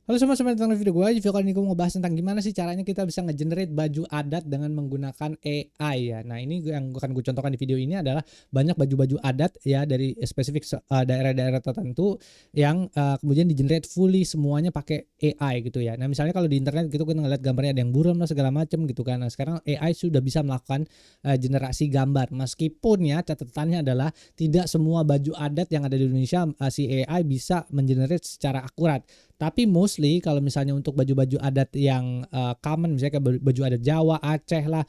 Halo semua, selamat datang di video gue. Di video kali ini gue mau bahas tentang gimana sih caranya kita bisa nge-generate baju adat dengan menggunakan AI ya. Nah ini yang akan gue contohkan di video ini adalah banyak baju-baju adat ya dari spesifik daerah-daerah tertentu yang kemudian di-generate fully semuanya pakai AI gitu ya. Nah misalnya kalau di internet gitu kita ngeliat gambarnya ada yang buram lah segala macem gitu kan. Nah sekarang AI sudah bisa melakukan generasi gambar. Meskipun ya catatannya adalah tidak semua baju adat yang ada di Indonesia si AI bisa mengenerate secara akurat. Tapi mostly kalau misalnya untuk baju-baju adat yang common, misalnya kayak baju adat Jawa, Aceh lah,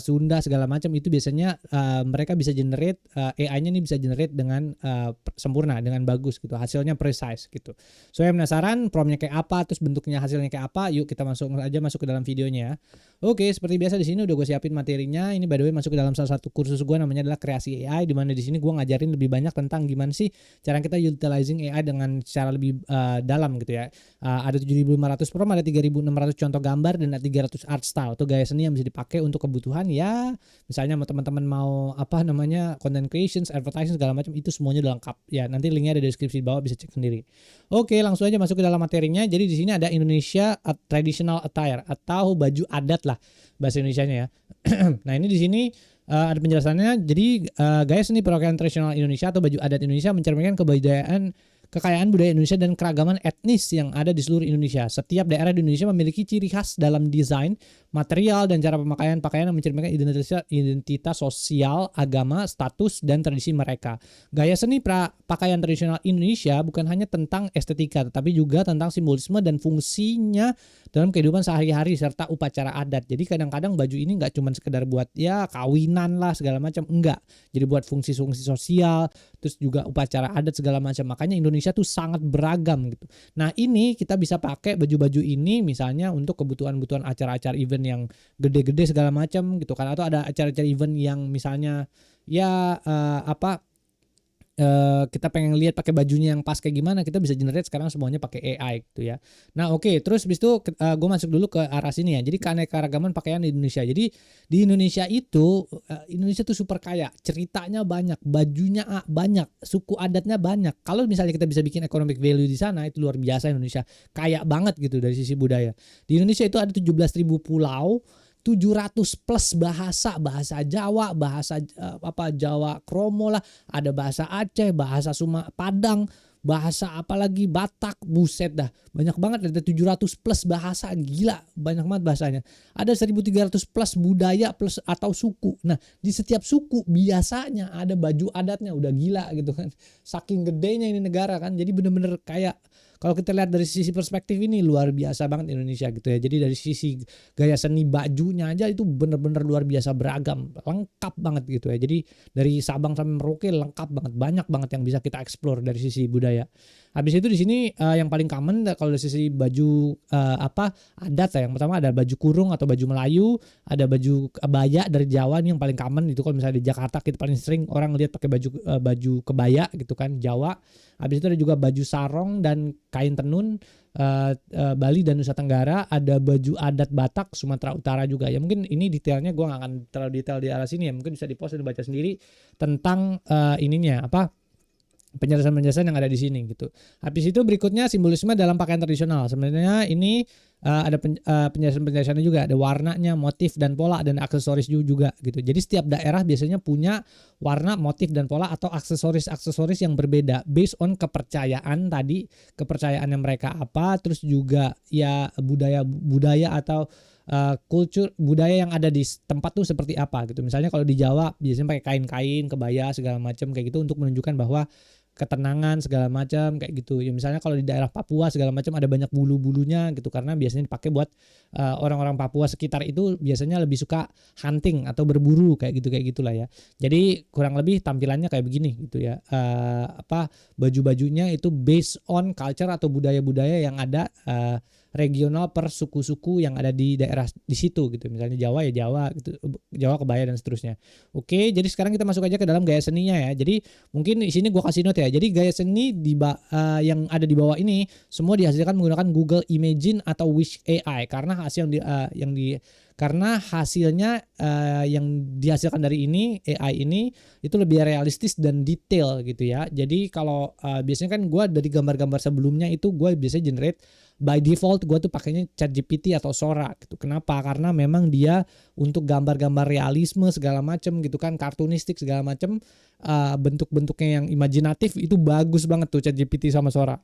Sunda segala macam, itu biasanya mereka bisa generate, AI-nya nih bisa generate dengan sempurna, dengan bagus gitu, hasilnya precise gitu. So yang penasaran promptnya kayak apa, terus bentuknya hasilnya kayak apa, yuk kita masuk ke dalam videonya. Oke, seperti biasa di sini udah gue siapin materinya. Ini by the way masuk ke dalam salah satu kursus gue, namanya adalah kreasi AI, di mana di sini gue ngajarin lebih banyak tentang gimana sih cara kita utilizing AI dengan secara lebih dalam gitu ya. Ada 7.500 prompt, ada 3.600 contoh gambar, dan ada 300 art style atau gaya seni yang bisa dipakai untuk kebutuhan ya. Misalnya teman-teman mau apa namanya content creations, advertising segala macam, itu semuanya udah lengkap ya. Nanti linknya ada di deskripsi di bawah, bisa cek sendiri. Oke, langsung aja masuk ke dalam materinya. Jadi di sini ada Indonesia traditional attire atau baju adat lah bahasa Indonesianya ya. Nah ini di sini ada penjelasannya. Jadi gaya seni perwakilan tradisional Indonesia atau baju adat Indonesia mencerminkan kekayaan budaya Indonesia dan keragaman etnis yang ada di seluruh Indonesia. Setiap daerah di Indonesia memiliki ciri khas dalam desain, material, dan cara pemakaian pakaian yang mencerminkan identitas sosial, agama, status, dan tradisi mereka. Gaya seni pakaian tradisional Indonesia bukan hanya tentang estetika, tetapi juga tentang simbolisme dan fungsinya dalam kehidupan sehari-hari serta upacara adat. Jadi kadang-kadang baju ini nggak cuma sekedar buat ya kawinan lah segala macam, enggak. Jadi buat fungsi-fungsi sosial, terus juga upacara adat segala macam. Makanya Indonesia tuh sangat beragam gitu. Nah ini kita bisa pakai baju-baju ini misalnya untuk kebutuhan-kebutuhan acara-acara event yang gede-gede segala macam gitu kan, atau ada acara-acara event yang misalnya ya kita pengen lihat pakai bajunya yang pas kayak gimana, kita bisa generate sekarang semuanya pakai AI gitu ya. Nah oke, terus habis itu gue masuk dulu ke arah sini ya. Jadi keanekaragaman pakaian di Indonesia. Jadi di Indonesia itu Indonesia tuh super kaya, ceritanya banyak, bajunya banyak, suku adatnya banyak. Kalau misalnya kita bisa bikin economic value di sana, itu luar biasa. Indonesia kaya banget gitu dari sisi budaya. Di Indonesia itu ada 17.000 pulau, 700 plus bahasa Jawa, bahasa Jawa Kromo lah, ada bahasa Aceh, bahasa Padang, bahasa apalagi Batak, buset dah. Banyak banget, ada 700 plus bahasa, gila, banyak banget bahasanya. Ada 1.300 plus budaya plus atau suku. Nah, di setiap suku biasanya ada baju adatnya, udah gila gitu kan. Saking gedenya ini negara kan. Jadi bener-bener kayak kalau kita lihat dari sisi perspektif ini luar biasa banget Indonesia gitu ya. Jadi dari sisi gaya seni bajunya aja itu bener-bener luar biasa beragam, lengkap banget gitu ya. Jadi dari Sabang sampai Merauke lengkap banget, banyak banget yang bisa kita explore dari sisi budaya. Habis itu di sini yang paling common kalau dari sisi baju adat ya. Yang pertama ada baju kurung atau baju Melayu, ada baju kebaya dari Jawa, ini yang paling common itu. Kalau misalnya di Jakarta kita paling sering orang lihat pakai baju kebaya gitu kan, Jawa. Habis itu ada juga baju sarong dan kain tenun Bali dan Nusa Tenggara, ada baju adat Batak Sumatera Utara juga ya. Mungkin ini detailnya gue gak akan terlalu detail di arah sini ya, mungkin bisa dipost dan dibaca sendiri tentang ininya penjelasan-penjelasan yang ada di sini gitu. Habis itu berikutnya simbolisme dalam pakaian tradisional. Sebenarnya ini ada penjelasan-penjelasannya juga, ada warnanya, motif dan pola, dan aksesoris juga gitu. Jadi setiap daerah biasanya punya warna, motif dan pola atau aksesoris yang berbeda based on kepercayaan tadi, kepercayaannya mereka apa, terus juga ya budaya atau kultur budaya yang ada di tempat tuh seperti apa gitu. Misalnya kalau di Jawa biasanya pakai kain-kain, kebaya segala macam kayak gitu untuk menunjukkan bahwa ketenangan segala macam kayak gitu. Ya misalnya kalau di daerah Papua segala macam ada banyak bulu-bulunya gitu, karena biasanya dipakai buat orang-orang Papua sekitar itu biasanya lebih suka hunting atau berburu kayak gitulah ya. Jadi kurang lebih tampilannya kayak begini gitu ya. Baju-bajunya itu based on culture atau budaya-budaya yang ada regional per suku-suku yang ada di daerah di situ gitu. Misalnya Jawa ya Jawa gitu, Jawa kebaya dan seterusnya. Oke, jadi sekarang kita masuk aja ke dalam gaya seninya ya. Jadi mungkin di sini gua kasih note ya. Jadi gaya seni yang ada di bawah ini semua dihasilkan menggunakan Google Imagen atau Wish AI, karena hasil yang karena hasilnya yang dihasilkan dari ini AI ini itu lebih realistis dan detail gitu ya. Jadi kalau biasanya kan gue dari gambar-gambar sebelumnya itu gue biasanya generate by default, gue tuh pakainya ChatGPT atau Sora gitu. Kenapa? Karena memang dia untuk gambar-gambar realisme segala macem gitu kan, kartunistik segala macem, bentuk-bentuknya yang imajinatif itu bagus banget tuh ChatGPT sama Sora.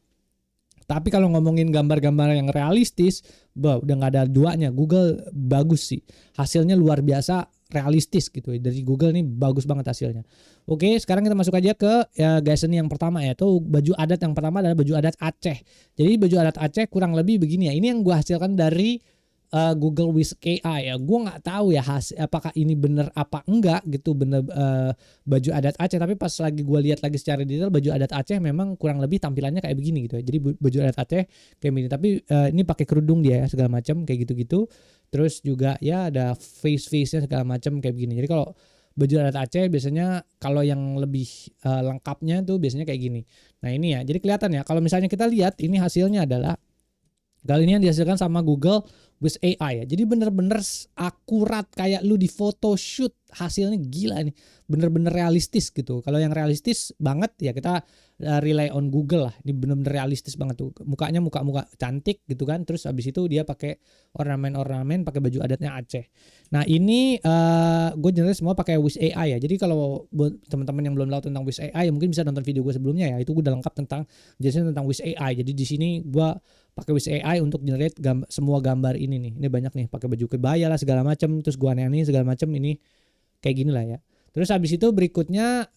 Tapi kalau ngomongin gambar-gambar yang realistis, udah nggak ada duanya. Google bagus sih, hasilnya luar biasa realistis gitu. Dari Google nih bagus banget hasilnya. Oke, sekarang kita masuk aja ke guys ini yang pertama ya. Tuh baju adat yang pertama adalah baju adat Aceh. Jadi baju adat Aceh kurang lebih begini ya. Ini yang gue hasilkan dari Google with AI ya. Gue nggak tahu ya apakah ini bener apa enggak gitu, bener baju adat Aceh. Tapi pas lagi gue lihat lagi secara detail, baju adat Aceh memang kurang lebih tampilannya kayak begini gitu ya. Jadi baju adat Aceh kayak begini. Tapi ini pakai kerudung dia ya segala macam kayak gitu-gitu. Terus juga ya ada face-nya segala macam kayak begini. Jadi kalau baju adat Aceh biasanya kalau yang lebih lengkapnya tuh biasanya kayak gini. Nah ini ya. Jadi kelihatan ya. Kalau misalnya kita lihat ini hasilnya adalah kali ini yang dihasilkan sama Google with AI ya. Jadi bener-bener akurat kayak lu di photoshoot, hasilnya gila nih. Bener-bener realistis gitu. Kalau yang realistis banget ya kita rely on Google lah. Ini bener-bener realistis banget tuh. Mukanya muka-muka cantik gitu kan. Terus abis itu dia pakai ornamen-ornamen, pakai baju adatnya Aceh. Nah ini gue generate semua pakai with AI ya. Jadi kalau buat teman-teman yang belum tahu tentang with AI ya mungkin bisa nonton video gue sebelumnya ya. Itu gue udah lengkap tentang jelasin tentang with AI. Jadi di sini gue pakai with AI untuk generate semua gambar ini nih. Ini banyak nih, pakai baju kebaya lah segala macam, terus gua aneh-aneh segala macam, ini kayak gini lah ya. Terus habis itu berikutnya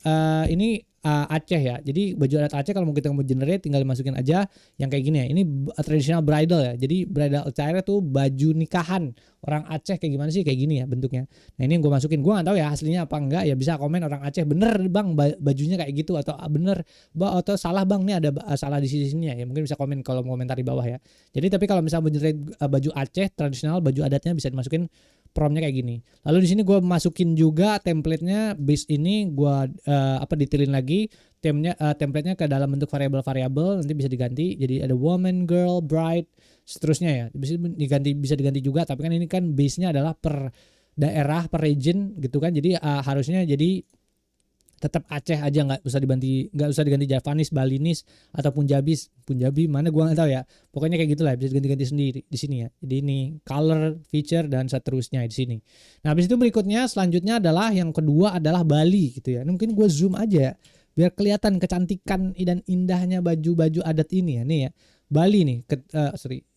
ini Aceh ya. Jadi baju adat Aceh kalau kita mau generate tinggal dimasukin aja yang kayak gini ya. Ini traditional bridal ya. Jadi bridal attire tuh baju nikahan orang Aceh kayak gimana sih, kayak gini ya bentuknya. Nah ini yang gue masukin. Gue nggak tahu ya aslinya apa enggak ya. Bisa komen orang Aceh bener bang bajunya kayak gitu, atau bener atau salah bang, nih ada salah di sini ya. Mungkin bisa komen kalau mau komentar di bawah ya. Jadi tapi kalau misalnya mau generate baju Aceh tradisional, baju adatnya bisa dimasukin promnya kayak gini. Lalu di sini gue masukin juga template-nya, base ini gue detailin lagi template-nya ke dalam bentuk variabel-variabel, nanti bisa diganti jadi ada woman, girl, bride, seterusnya ya. Bisa diganti juga, tapi kan ini kan base-nya adalah per daerah, per region gitu kan. Jadi harusnya jadi tetap Aceh aja, nggak usah diganti Javanese, Balinese atau Punjabi mana gua nggak tahu ya. Pokoknya kayak gitulah, bisa diganti sendiri di sini ya. Jadi ini color, feature dan seterusnya di sini. Nah, habis itu berikutnya selanjutnya adalah yang kedua adalah Bali gitu ya. Ini mungkin gua zoom aja ya, biar kelihatan kecantikan dan indahnya baju-baju adat ini ya. Nih ya. Bali nih,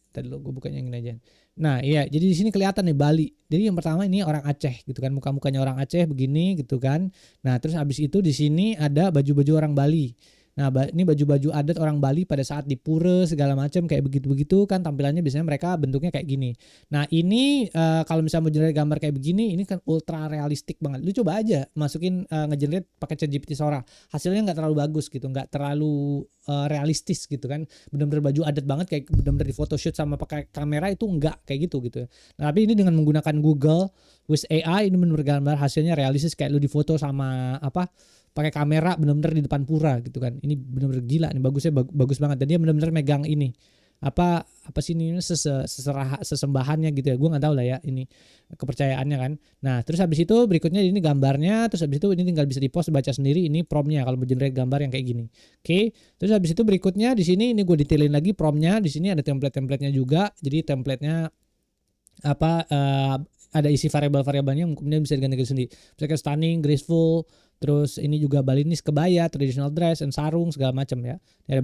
tadi lo gue bukanya yang ini aja. Nah iya, jadi di sini kelihatan nih Bali. Jadi yang pertama ini orang Aceh gitu kan, muka-mukanya orang Aceh begini gitu kan. Nah terus abis itu di sini ada baju-baju orang Bali. Nah ini baju-baju adat orang Bali pada saat di pura segala macam kayak begitu-begitu kan, tampilannya biasanya mereka bentuknya kayak gini. Nah ini kalau misalnya mau generate gambar kayak begini, ini kan ultra realistik banget. Lu coba aja masukin ngegenerate pakai ChatGPT Sora, hasilnya nggak terlalu bagus gitu, nggak terlalu realistis gitu kan. Bener-bener baju adat banget, kayak bener-bener di photoshoot sama pakai kamera itu enggak kayak gitu ya. Nah, tapi ini dengan menggunakan Google with AI ini bener-bener gambar hasilnya realistis kayak lu di foto sama pakai kamera benar-benar di depan pura gitu kan. Ini benar-benar gila nih, bagusnya bagus banget. Dan dia benar-benar megang ini apa sih ini sesembahannya gitu ya. Gue nggak tahu lah ya ini kepercayaannya kan. Nah terus habis itu berikutnya ini gambarnya. Terus habis itu ini tinggal bisa di post, baca sendiri ini promnya kalau mau generate gambar yang kayak gini. Oke. Terus habis itu berikutnya di sini ini gue detailin lagi promnya. Di sini ada template-templatenya juga. Jadi templatenya ada isi variabel-variabelnya, kemudian bisa diganti sendiri. Misalnya stunning, graceful, terus ini juga Balinese kebaya, traditional dress, and sarung segala macam ya. Ada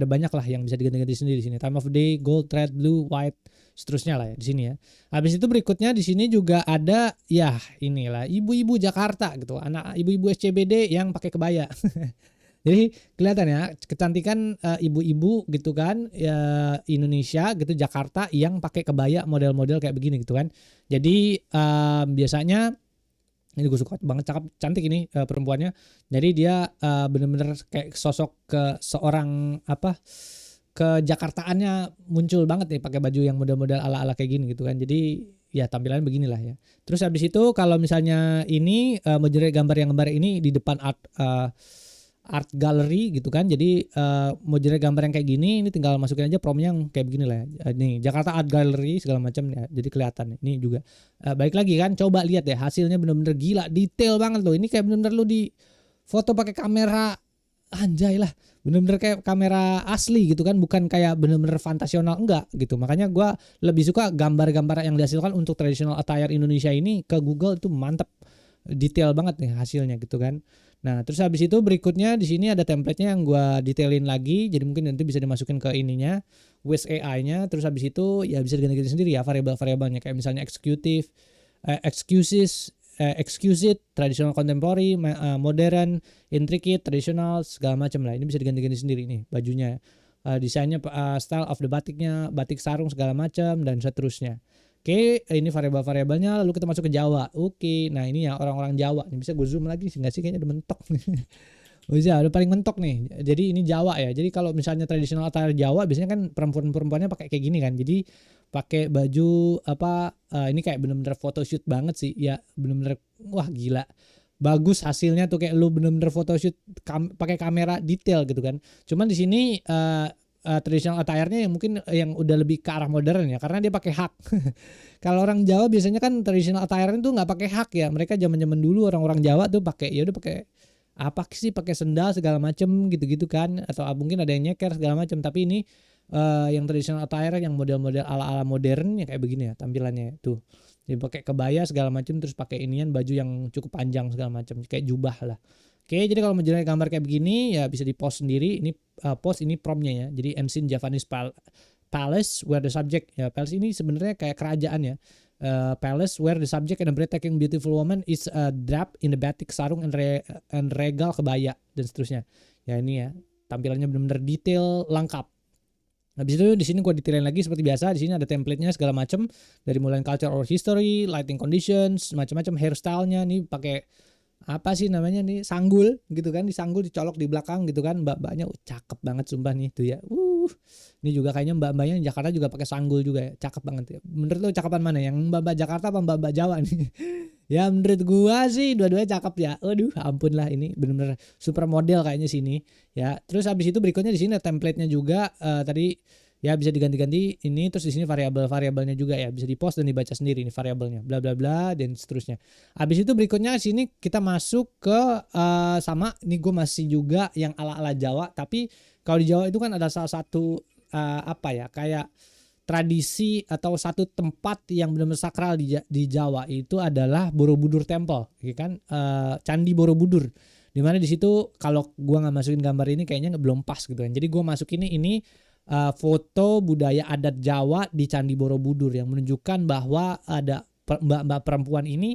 banyak lah yang bisa diganti sendiri di sini. Time of day, gold, red, blue, white, seterusnya lah ya di sini ya. Habis itu berikutnya di sini juga ada ya inilah ibu-ibu Jakarta gitu, anak ibu-ibu SCBD yang pakai kebaya. Jadi kelihatan ya kecantikan ibu-ibu gitu kan ya, Indonesia gitu, Jakarta yang pakai kebaya model-model kayak begini gitu kan. Jadi biasanya ini gue suka banget, cantik ini perempuannya. Jadi dia bener-bener kayak sosok ke seorang ke Jakartaannya muncul banget nih, pakai baju yang model-model ala-ala kayak gini gitu kan. Jadi ya tampilannya beginilah ya. Terus habis itu kalau misalnya ini mau generate gambar ini di depan art gallery gitu kan. Jadi mau generate gambar yang kayak gini, ini tinggal masukin aja promptnya yang kayak begini lah ya. Nih Jakarta Art Gallery segala macam ya. Jadi kelihatan ini juga. Balik lagi kan, coba lihat ya hasilnya bener-bener gila, detail banget loh. Ini kayak bener-bener lu di foto pakai kamera, anjay lah, bener-bener kayak kamera asli gitu kan, bukan kayak bener-bener fantasional, enggak gitu. Makanya gue lebih suka gambar-gambar yang dihasilkan untuk traditional attire Indonesia ini ke Google itu mantep, detail banget nih hasilnya gitu kan. Nah terus habis itu berikutnya di sini ada template-nya yang gue detailin lagi, jadi mungkin nanti bisa dimasukin ke ininya with AI-nya. Terus habis itu ya bisa diganti-ganti sendiri ya variabel-variabelnya, kayak misalnya exquisite, traditional contemporary, modern, intricate, traditional, segala macam lah. Ini bisa diganti-ganti sendiri nih bajunya. Desainnya, style of the batiknya, batik sarung segala macam dan seterusnya. Oke, ini variabel-variabelnya. Lalu kita masuk ke Jawa. Oke, nah ini ya orang-orang Jawa. Ini bisa gue zoom lagi sih nggak sih, kayaknya udah mentok nih. Udah paling mentok nih. Jadi ini Jawa ya. Jadi kalau misalnya traditional attire Jawa biasanya kan perempuan-perempuannya pakai kayak gini kan. Jadi pakai baju apa, ini kayak bener-bener photoshoot banget sih. Ya bener-bener wah gila. Bagus hasilnya tuh, kayak lu bener-bener photoshoot pakai kamera detail gitu kan. Cuman di sini traditional attire-nya yang mungkin yang udah lebih ke arah modern ya, karena dia pakai hak. Kalau orang Jawa biasanya kan traditional attire itu nggak pakai hak ya. Mereka zaman-zaman dulu orang-orang Jawa tuh pakai ya udah pakai apa sih, pakai sendal segala macem gitu-gitu kan, atau mungkin ada yang nyeker segala macem. Tapi ini yang traditional attire yang model-model ala-ala modern ya kayak begini ya tampilannya tuh. Jadi pakai kebaya segala macem, terus pakai inian baju yang cukup panjang segala macem kayak jubah lah. Oke, jadi kalau mau generate gambar kayak begini ya bisa di post sendiri. Ini post ini promptnya ya. Jadi ancient Javanese palace where the subject, ya palace ini sebenarnya kayak kerajaan ya. Palace where the subject and a breathtaking beautiful woman is draped in the batik sarung and regal kebaya dan seterusnya. Ya ini ya tampilannya benar-benar detail lengkap. Habis itu di sini gue detailin lagi seperti biasa. Di sini ada template-nya segala macam, dari mulai culture or history, lighting conditions, macam-macam, hairstyle-nya nih pakai apa sih namanya nih, sanggul gitu kan, disanggul dicolok di belakang gitu kan. Mbak-mbaknya cakep banget sumpah nih tuh ya. Ini juga kayaknya mbak-mbaknya di Jakarta juga pakai sanggul juga ya, cakep banget ya. Menurut lo cakapan mana, yang mbak-mbak Jakarta apa mbak-mbak Jawa nih? Ya menurut gua sih dua-duanya cakep ya. Aduh ampun lah, ini bener-bener super model kayaknya sini ya. Terus habis itu berikutnya di sini template-nya juga tadi ya bisa diganti-ganti ini. Terus di sini variabelnya juga ya bisa di-post dan dibaca sendiri ini variabelnya, bla bla bla dan seterusnya. Habis itu berikutnya sini kita masuk ke sama ini gue masih juga yang ala-ala Jawa, tapi kalau di Jawa itu kan ada salah satu apa ya, kayak tradisi atau satu tempat yang benar-benar sakral di Jawa itu adalah Borobudur Temple, ya kan, Candi Borobudur. Dimana di situ kalau gua nggak masukin gambar ini kayaknya belum pas gitu kan. Jadi gua masukin ini foto budaya adat Jawa di Candi Borobudur yang menunjukkan bahwa ada mbak-mbak perempuan ini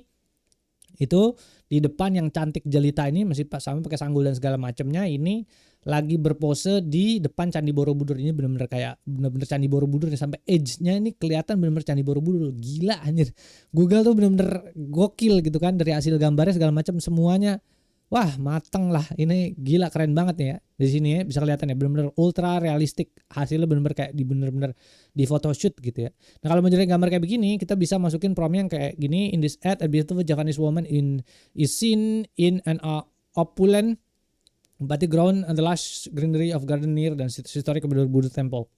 itu di depan yang cantik jelita ini masih sama pakai sanggul dan segala macamnya, ini lagi berpose di depan Candi Borobudur. Ini benar-benar kayak benar-benar Candi Borobudur nih, sampai edge-nya ini kelihatan benar-benar Candi Borobudur. Gila anjir. Google tuh benar-benar gokil gitu kan, dari hasil gambarnya segala macam semuanya. Wah, mateng lah. Ini gila keren banget nih ya. Di sini ya bisa kelihatan ya benar-benar ultra realistik. Hasilnya benar-benar kayak benar-benar di photoshoot gitu ya. Nah, kalau mau jadi gambar kayak begini, kita bisa masukin prompt yang kayak gini. In this ad, a beautiful Japanese woman is seen in an opulent batik ground and the lush greenery of garden near dan historic Borobudur Temple.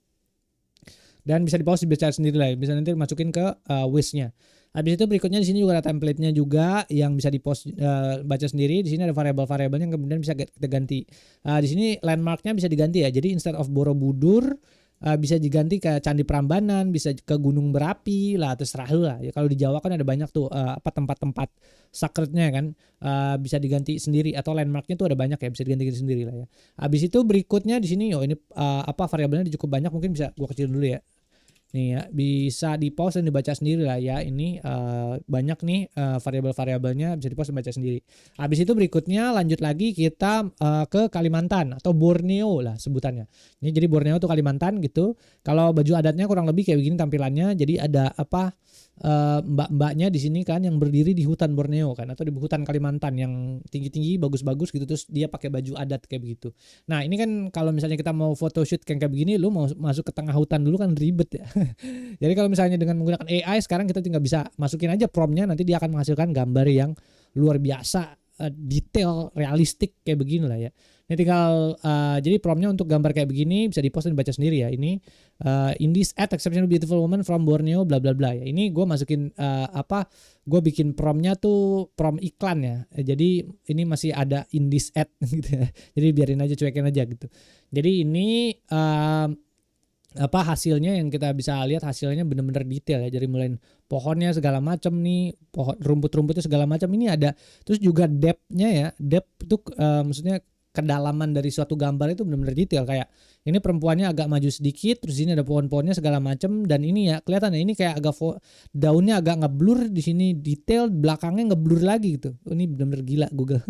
Dan bisa di-pause, dibaca sendiri lah. Bisa nanti masukin ke wish-nya. Habis itu berikutnya di sini juga ada template-nya juga yang bisa di-post baca sendiri. Di sini ada variabel-variabelnya yang kemudian bisa kita ganti. Di sini landmark-nya bisa diganti ya. Jadi instead of Borobudur bisa diganti ke Candi Prambanan, bisa ke Gunung Berapi lah, terserah lu lah. Ya kalau di Jawa kan ada banyak tuh apa tempat-tempat sacrednya kan, bisa diganti sendiri, atau landmarknya tuh ada banyak ya, bisa diganti sendiri lah ya. Habis itu berikutnya di sini ini apa variabelnya cukup banyak, mungkin bisa gua kecil dulu ya. Nih ya, bisa di-pause dan dibaca sendiri lah ya. Ini banyak nih variabel-variabelnya, bisa di-pause dan baca sendiri. Habis itu berikutnya lanjut lagi kita ke Kalimantan atau Borneo lah sebutannya. Ini jadi Borneo tuh Kalimantan gitu. Kalau baju adatnya kurang lebih kayak begini tampilannya. Jadi ada apa mbak-mbaknya di sini kan yang berdiri di hutan Borneo kan, atau di hutan Kalimantan yang tinggi-tinggi bagus-bagus gitu, terus dia pakai baju adat kayak begitu. Nah, ini kan kalau misalnya kita mau photoshoot kayak begini, lu mau masuk ke tengah hutan dulu kan ribet ya. Jadi kalau misalnya dengan menggunakan AI sekarang kita tinggal bisa masukin aja promptnya, nanti dia akan menghasilkan gambar yang luar biasa detail realistik kayak begini lah ya. Ini tinggal jadi promptnya untuk gambar kayak begini bisa di post dan dibaca sendiri ya. Ini in this ad exceptionally beautiful woman from Borneo bla bla bla ya. Ini gue masukin gue bikin promptnya tuh prompt iklan ya. Jadi ini masih ada in this ad gitu ya. Jadi biarin aja, cuekin aja gitu. Jadi ini hasilnya yang kita bisa lihat, hasilnya bener-bener detail ya. Jadi mulai pohonnya segala macam nih, pohon rumput-rumputnya segala macam ini ada. Terus juga depth-nya ya. Depth itu maksudnya kedalaman dari suatu gambar itu benar-benar detail. Kayak ini perempuannya agak maju sedikit, terus ini ada pohon-pohonnya segala macam, dan ini ya kelihatan ya ini kayak agak daunnya agak ngeblur, di sini detail, belakangnya ngeblur lagi gitu. Ini benar-benar gila Google.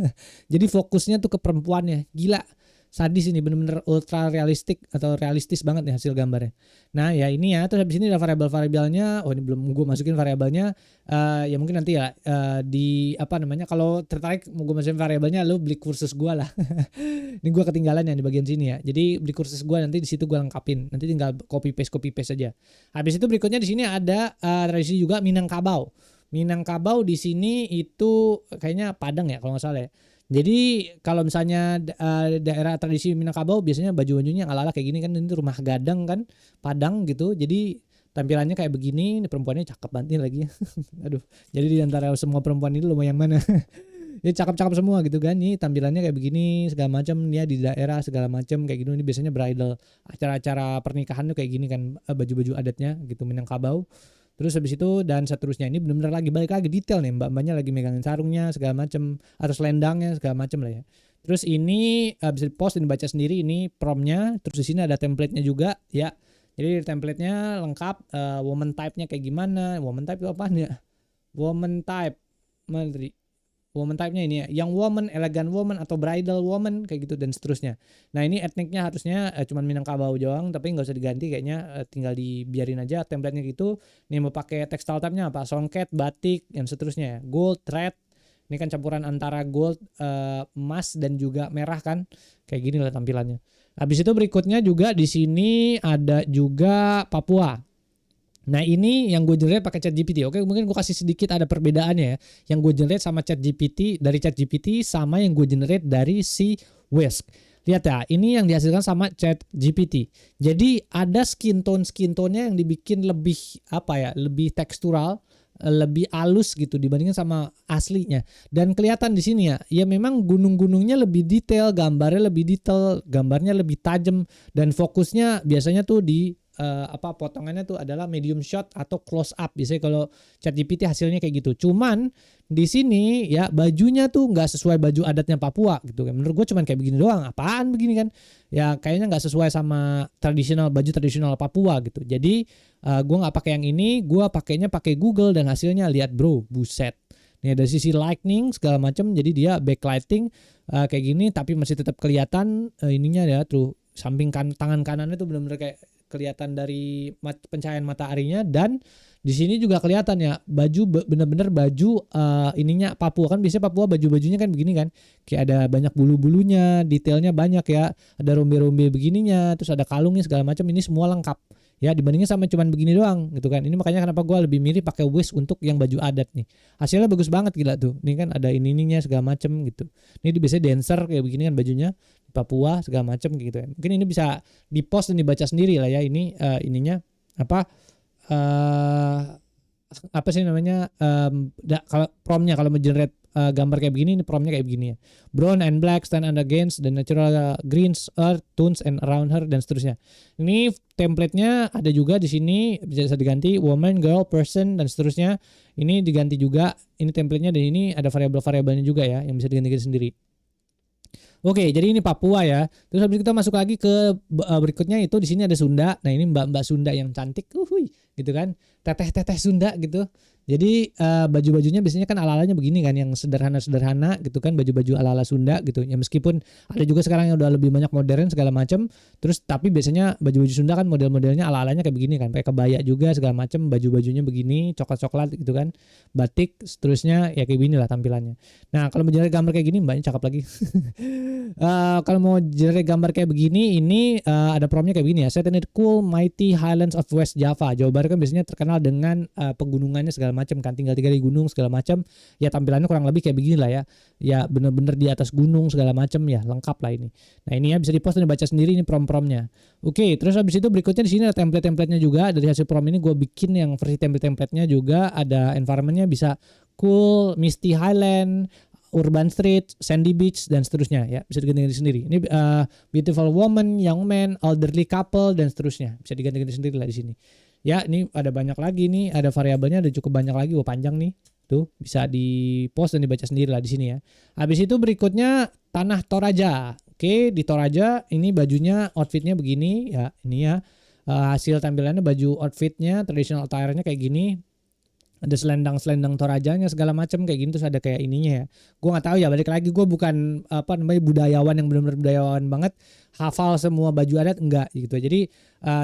Jadi fokusnya tuh ke perempuannya, gila. Sadis ini, bener-bener ultra realistik atau realistis banget nih hasil gambarnya. Nah ya ini ya, terus habis ini ada variabel-variabelnya. Oh ini belum gue masukin variabelnya. Ya mungkin nanti ya di kalau tertarik mau gue masukin variabelnya, lo beli kursus gue lah. Ini gue ketinggalan ya di bagian sini ya. Jadi beli kursus gue, nanti di situ gue lengkapin. Nanti tinggal copy paste aja. Habis itu berikutnya di sini ada tradisi juga Minangkabau. Minangkabau di sini itu kayaknya Padang ya kalau nggak salah ya. Jadi kalau misalnya daerah tradisi Minangkabau biasanya baju-bajunya ala-ala kayak gini kan, ini rumah gadang kan, Padang gitu. Jadi tampilannya kayak begini, ini perempuannya cakep banget lagi. Aduh, jadi di antara semua perempuan ini lo mau yang mana? Ya cakep-cakep semua gitu kan. Ini tampilannya kayak begini segala macam ya, di daerah segala macam kayak gitu. Ini biasanya bridal, acara-acara pernikahan tuh kayak gini kan, baju-baju adatnya gitu Minangkabau. Terus habis itu dan seterusnya, ini benar-benar lagi balik lagi detail nih, mbak-mbaknya lagi megangin sarungnya segala macam atau selendangnya segala macam lah ya. Terus ini bisa di-post dan dibaca sendiri, ini promptnya. Terus di sini ada template-nya juga ya. Jadi template-nya lengkap, woman type-nya kayak gimana? Woman type itu apaan ya? Woman type. Woman type-nya ini ya, young woman, elegant woman, atau bridal woman kayak gitu dan seterusnya. Nah ini etniknya harusnya cuman Minangkabau doang, tapi nggak usah diganti kayaknya, tinggal dibiarin aja template-nya gitu. Ini mau pakai textile type-nya apa? Songket, batik, dan seterusnya ya. Gold, thread. Ini kan campuran antara gold, emas dan juga merah kan. Kayak gini lah tampilannya. Habis itu berikutnya juga di sini ada juga Papua. Nah ini yang gue generate pakai ChatGPT. Oke, mungkin gue kasih sedikit ada perbedaannya ya. Yang gue generate sama ChatGPT, dari ChatGPT sama yang gue generate dari si Whisk. Lihat ya, ini yang dihasilkan sama ChatGPT. Jadi ada skin tone-nya yang dibikin lebih lebih tekstural, lebih halus gitu dibandingkan sama aslinya. Dan kelihatan di sini ya memang gunung-gunungnya lebih detail, gambarnya lebih detail, gambarnya lebih tajam, dan fokusnya biasanya tuh di potongannya tuh adalah medium shot atau close up. Biasanya kalau ChatGPT hasilnya kayak gitu. Cuman di sini ya bajunya tuh nggak sesuai baju adatnya Papua gitu kan. Menurut gue cuman kayak begini doang. Apaan begini kan? Ya kayaknya nggak sesuai sama baju tradisional Papua gitu. Jadi gue nggak pakai yang ini. Gue pakainya pakai Google dan hasilnya lihat bro, buset. Nih ada sisi lightning segala macam. Jadi dia backlighting kayak gini, tapi masih tetap kelihatan ininya ya tuh, samping tangan kanannya tuh benar-benar kayak kelihatan dari pencahayaan mataharinya. Dan di sini juga kelihatan ya baju bener-bener baju ininya Papua kan. Biasanya Papua baju-bajunya kan begini kan, kayak ada banyak bulu-bulunya, detailnya banyak ya, ada rombe-rombe begininya, terus ada kalungnya segala macam. Ini semua lengkap ya dibandingin sama cuman begini doang gitu kan. Ini makanya kenapa gue lebih milih pakai Wish untuk yang baju adat nih. Hasilnya bagus banget gila tuh. Ini kan ada ininya segala macam gitu. Ini biasanya dancer kayak begini kan bajunya Papua segala macam gitu ya. Mungkin ini bisa di-post dan dibaca sendiri lah ya. Ini ininya apa sih namanya, kalau promptnya kalau mau generate gambar kayak begini, ini promptnya kayak begini ya. Brown and black stand and against the natural greens, earth, tones and around her, dan seterusnya. Ini template-nya ada juga di sini, bisa diganti woman, girl, person, dan seterusnya. Ini diganti juga. Ini template-nya, dan ini ada variabel-variabelnya juga ya yang bisa diganti sendiri. Oke, jadi ini Papua ya. Terus habis kita masuk lagi ke berikutnya, itu di sini ada Sunda. Nah, ini mbak-mbak Sunda yang cantik, gitu kan. Teteh-teteh Sunda gitu. Jadi baju-bajunya biasanya kan ala-alanya begini kan, yang sederhana-sederhana gitu kan, baju-baju ala-ala Sunda gitu. Ya meskipun ada juga sekarang yang udah lebih banyak modern segala macam. Terus tapi biasanya baju-baju Sunda kan model-modelnya ala-alanya kayak begini kan, pakai kebaya juga segala macam, baju-bajunya begini, coklat-coklat gitu kan. Batik seterusnya ya kayak gini lah tampilannya. Nah, kalau mau generate gambar kayak gini mbaknya cakep lagi. Kalau mau generate gambar kayak begini, ini ada promptnya kayak begini ya. Set in the cool mighty highlands of West Java. Jawa Barat kan biasanya terkenal dengan pegunungannya segala macam kan, tinggal di gunung segala macam. Ya tampilannya kurang lebih kayak begini lah ya. Ya bener-bener di atas gunung segala macam ya, lengkap lah ini. Nah ini ya bisa di-post dan dibaca sendiri ini prom-promnya. Oke, terus habis itu berikutnya di sini ada template-templatenya juga. Dari hasil prom ini gue bikin yang versi template-templatenya juga, ada environmentnya bisa cool, misty highland, urban street, sandy beach, dan seterusnya ya, bisa diganti-ganti sendiri. Ini beautiful woman, young man, elderly couple, dan seterusnya bisa diganti-ganti sendiri lah di sini. Ya, ini ada banyak lagi nih, ada variabelnya, ada cukup banyak lagi, panjang nih. Tuh bisa di post dan dibaca sendiri lah di sini ya. Habis itu berikutnya tanah Toraja. Oke, di Toraja ini bajunya, outfitnya begini ya, ini ya. Hasil tampilannya baju outfitnya, traditional attire-nya kayak gini. Ada selendang Torajanya segala macam kayak gini, terus ada kayak ininya ya. Gue nggak tahu ya, balik lagi gue bukan budayawan yang benar-benar budayawan banget, hafal semua baju adat enggak gitu. Jadi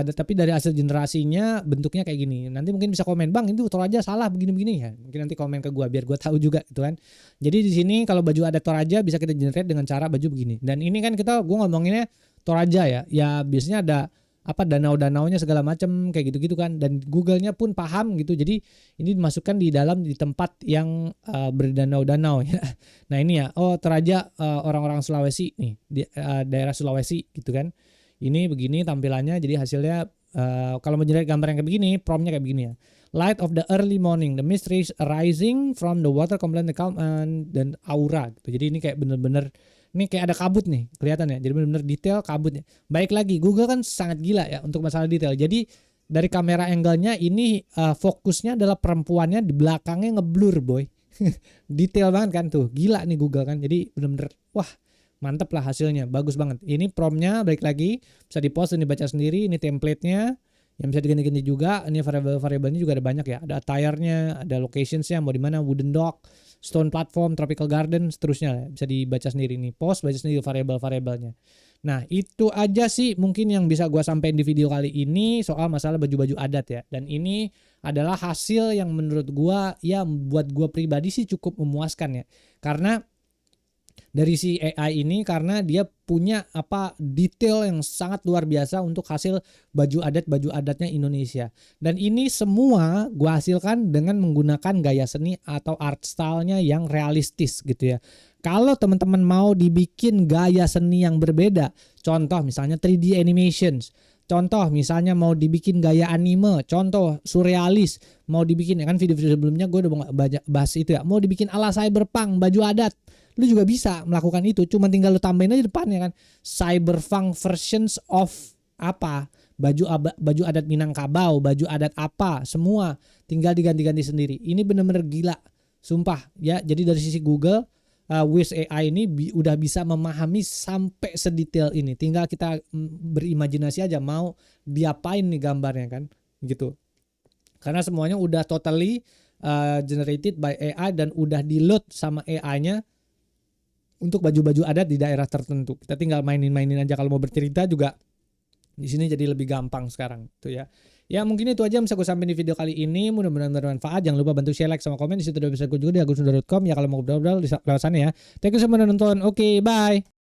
tapi dari hasil generasinya bentuknya kayak gini. Nanti mungkin bisa komen, "Bang, itu Toraja salah begini-begini ya." Mungkin nanti komen ke gue biar gue tahu juga gitu kan. Jadi di sini kalau baju adat Toraja bisa kita generate dengan cara baju begini. Dan ini kan gue ngomonginnya Toraja ya. Ya biasanya ada danau-danaunya segala macam kayak gitu-gitu kan, dan Google-nya pun paham gitu. Jadi ini dimasukkan di tempat yang berdanau-danau ya. Nah ini ya, Toraja orang-orang Sulawesi nih, di daerah Sulawesi gitu kan. Ini begini tampilannya, jadi hasilnya kalau mau generate gambar yang kayak begini, promnya kayak begini ya. Light of the early morning, the mist rays rising from the water complement the calm dan aura gitu. Jadi ini kayak bener-bener, ini kayak ada kabut nih kelihatan ya, jadi benar-benar detail kabutnya. Baik lagi, Google kan sangat gila ya untuk masalah detail. Jadi dari kamera angle-nya ini fokusnya adalah perempuannya, di belakangnya ngeblur boy. Detail banget kan tuh, gila nih Google kan. Jadi benar-benar wah mantep lah hasilnya, bagus banget. Ini promnya balik lagi bisa di-post dan dibaca sendiri. Ini template-nya yang bisa diganti-ganti juga. Ini variabel-variabelnya juga ada banyak ya. Ada attire-nya, ada locations-nya, mau di mana, wooden dock, stone platform, tropical garden, seterusnya. Bisa dibaca sendiri nih, post, baca sendiri variabel-variabelnya. Nah itu aja sih mungkin yang bisa gue sampaikan di video kali ini soal masalah baju-baju adat ya. Dan ini adalah hasil yang menurut gue ya buat gue pribadi sih cukup memuaskan ya. Karena dari si AI ini, karena dia punya detail yang sangat luar biasa untuk hasil baju adatnya Indonesia. Dan ini semua gua hasilkan dengan menggunakan gaya seni atau art style-nya yang realistis gitu ya. Kalau teman-teman mau dibikin gaya seni yang berbeda, contoh misalnya 3D animations, contoh misalnya mau dibikin gaya anime, contoh surrealis, mau dibikin kan video-video sebelumnya gue udah bahas itu ya, mau dibikin ala cyberpunk baju adat, lu juga bisa melakukan itu, cuma tinggal lu tambahin aja depannya kan cyberpunk versions of baju adat Minangkabau, baju adat semua tinggal diganti-ganti sendiri. Ini bener-bener gila sumpah ya. Jadi dari sisi Google, Wiz AI ini udah bisa memahami sampai sedetail ini. Tinggal kita berimajinasi aja mau diapain nih gambarnya kan gitu. Karena semuanya udah totally generated by AI dan udah di-load sama AI-nya untuk baju-baju adat di daerah tertentu. Kita tinggal mainin aja, kalau mau bercerita juga di sini jadi lebih gampang sekarang tuh ya. Ya mungkin itu aja yang bisa gue sampaikan di video kali ini. Mudah-mudahan bermanfaat. Jangan lupa bantu share, like, sama komen. Di situ ada website gue juga di agusunda.com ya, kalau mau ngobrol-ngobrol lewat sana ya. Thank you semua udah nonton. Oke, bye.